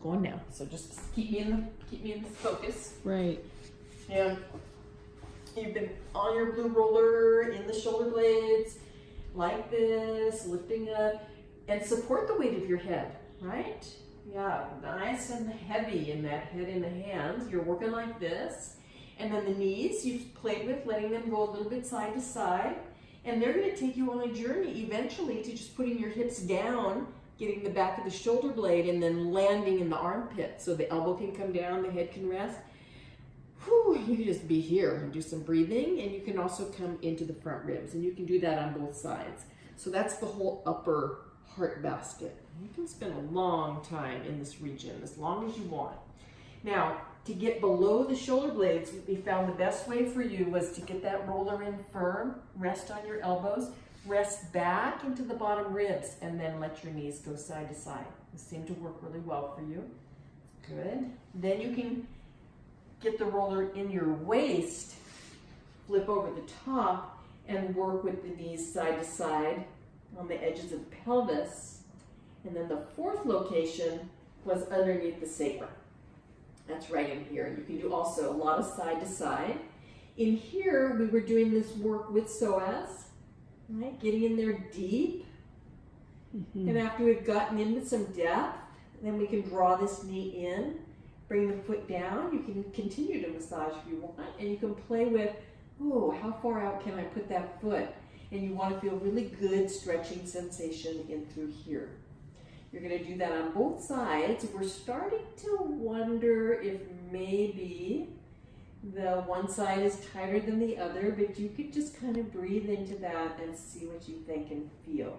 going now. So just keep me in the focus. Right. And you've been on your blue roller in the shoulder blades, like this, lifting up, and support the weight of your head, right? Yeah, nice and heavy in that head and the hands. You're working like this. And then the knees you've played with, letting them go a little bit side to side. And they're going to take you on a journey eventually to just putting your hips down, getting the back of the shoulder blade, and then landing in the armpit. So the elbow can come down, the head can rest. Whew, you can just be here and do some breathing, and you can also come into the front ribs, and you can do that on both sides. So that's the whole upper heart basket. You can spend a long time in this region, as long as you want. Now, to get below the shoulder blades, we found the best way for you was to get that roller in firm, rest on your elbows, rest back into the bottom ribs, and then let your knees go side to side. This seemed to work really well for you. Good. Then you can get the roller in your waist, flip over the top, and work with the knees side to side on the edges of the pelvis. And then the fourth location was underneath the sacrum. That's right in here. You can do also a lot of side to side. In here, we were doing this work with psoas, right? Getting in there deep. And after we've gotten into some depth, then we can draw this knee in, bring the foot down. You can continue to massage if you want, and you can play with, oh, how far out can I put that foot? And you want to feel really good stretching sensation in through here. You're going to do that on both sides. We're starting to wonder if maybe the one side is tighter than the other, but you could just kind of breathe into that and see what you think and feel.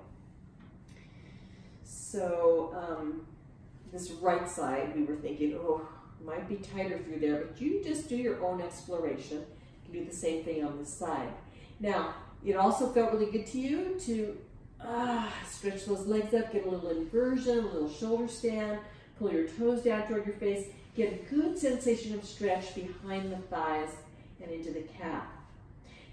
So this right side, we were thinking, oh, might be tighter through there, but you just do your own exploration. You can do the same thing on this side. Now, it also felt really good to you to stretch those legs up, get a little inversion, a little shoulder stand, pull your toes down toward your face, get a good sensation of stretch behind the thighs and into the calf.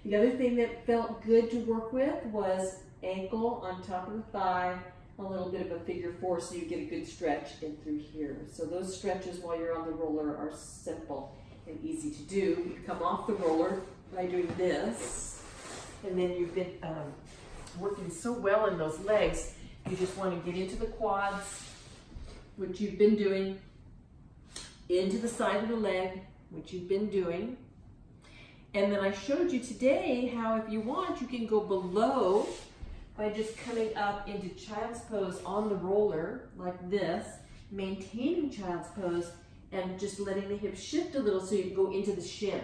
The other thing that felt good to work with was ankle on top of the thigh, a little bit of a figure four so you get a good stretch in through here. So those stretches while you're on the roller are simple and easy to do. You come off the roller by doing this, and then you've been working so well in those legs, you just want to get into the quads, which you've been doing, into the side of the leg, which you've been doing. And then I showed you today how if you want, you can go below by just coming up into child's pose on the roller like this, maintaining child's pose and just letting the hips shift a little so you go into the shin.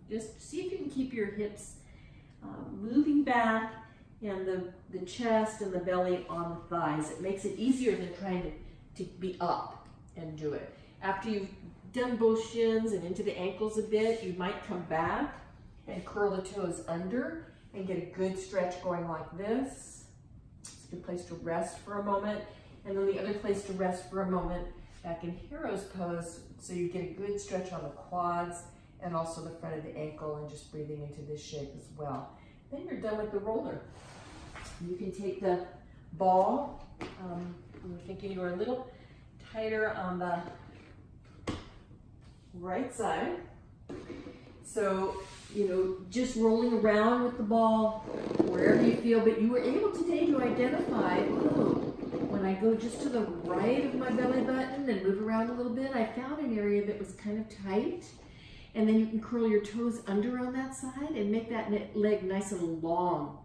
Just see if you can keep your hips moving back and the chest and the belly on the thighs. It makes it easier than trying to be up and do it. After you've done both shins and into the ankles a bit, you might come back and curl the toes under and get a good stretch going like this. It's a good place to rest for a moment. And then the other place to rest for a moment back in hero's pose, so you get a good stretch on the quads and also the front of the ankle, and just breathing into this shape as well. Then you're done with the roller. You can take the ball. We were thinking you were a little tighter on the right side. So, you know, just rolling around with the ball wherever you feel, but you were able today to identify, oh, when I go just to the right of my belly button and move around a little bit, I found an area that was kind of tight. And then you can curl your toes under on that side and make that leg nice and long.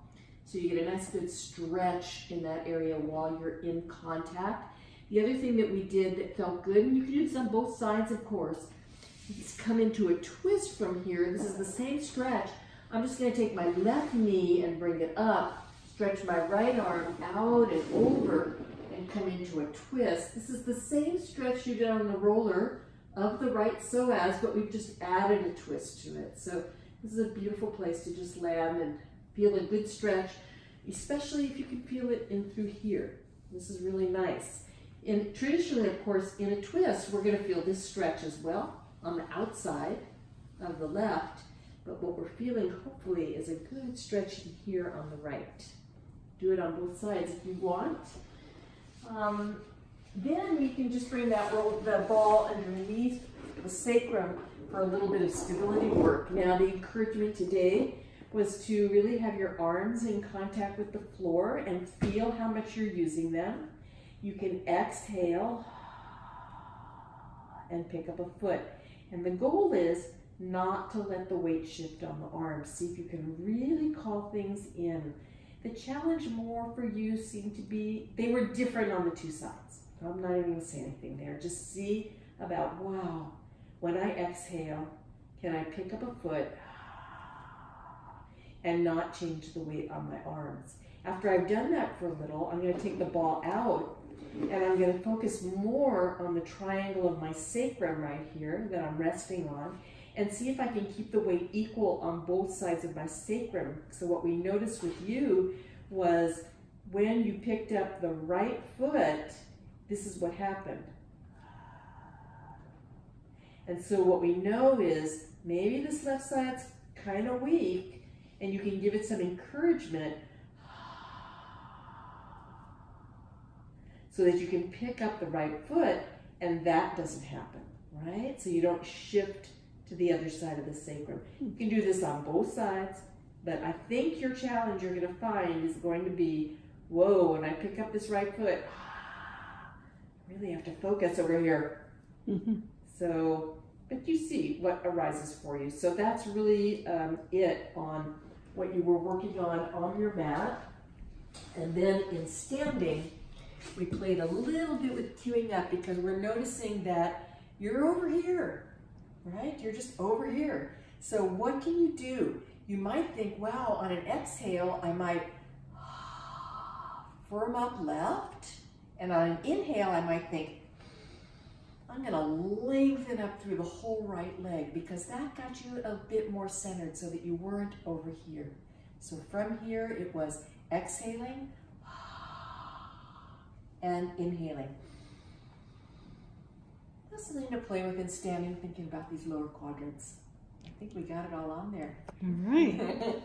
So you get a nice good stretch in that area while you're in contact. The other thing that we did that felt good, and you can do this on both sides, of course, is come into a twist from here. This is the same stretch. I'm just going to take my left knee and bring it up, stretch my right arm out and over, and come into a twist. This is the same stretch you did on the roller of the right psoas, but we've just added a twist to it. So this is a beautiful place to just land and feel a good stretch, especially if you can feel it in through here. This is really nice. And traditionally, of course, in a twist, we're going to feel this stretch as well on the outside of the left, but what we're feeling hopefully is a good stretch in here on the right. Do it on both sides if you want. Then we can just bring the ball underneath the sacrum for a little bit of stability work. Now the encouragement today was to really have your arms in contact with the floor and feel how much you're using them. You can exhale and pick up a foot. And the goal is not to let the weight shift on the arms. See if you can really call things in. The challenge more for you seemed to be, they were different on the two sides. I'm not even gonna say anything there. Just see about, wow, when I exhale, can I pick up a foot and not change the weight on my arms? After I've done that for a little, I'm gonna take the ball out and I'm gonna focus more on the triangle of my sacrum right here that I'm resting on and see if I can keep the weight equal on both sides of my sacrum. So what we noticed with you was when you picked up the right foot, this is what happened. And so what we know is maybe this left side's kind of weak and you can give it some encouragement so that you can pick up the right foot and that doesn't happen, right? So you don't shift to the other side of the sacrum. You can do this on both sides, but I think your challenge you're gonna find is going to be, whoa, when I pick up this right foot, I really have to focus over here. So, but you see what arises for you. So that's really it on what you were working on your mat. And then in standing, we played a little bit with queuing up because we're noticing that you're over here, right? You're just over here. So what can you do? You might think, wow, on an exhale, I might firm up left. And on an inhale, I might think, I'm gonna lengthen up through the whole right leg because that got you a bit more centered so that you weren't over here. So from here, it was exhaling and inhaling. That's something to play with in standing, thinking about these lower quadrants. I think we got it all on there. All right.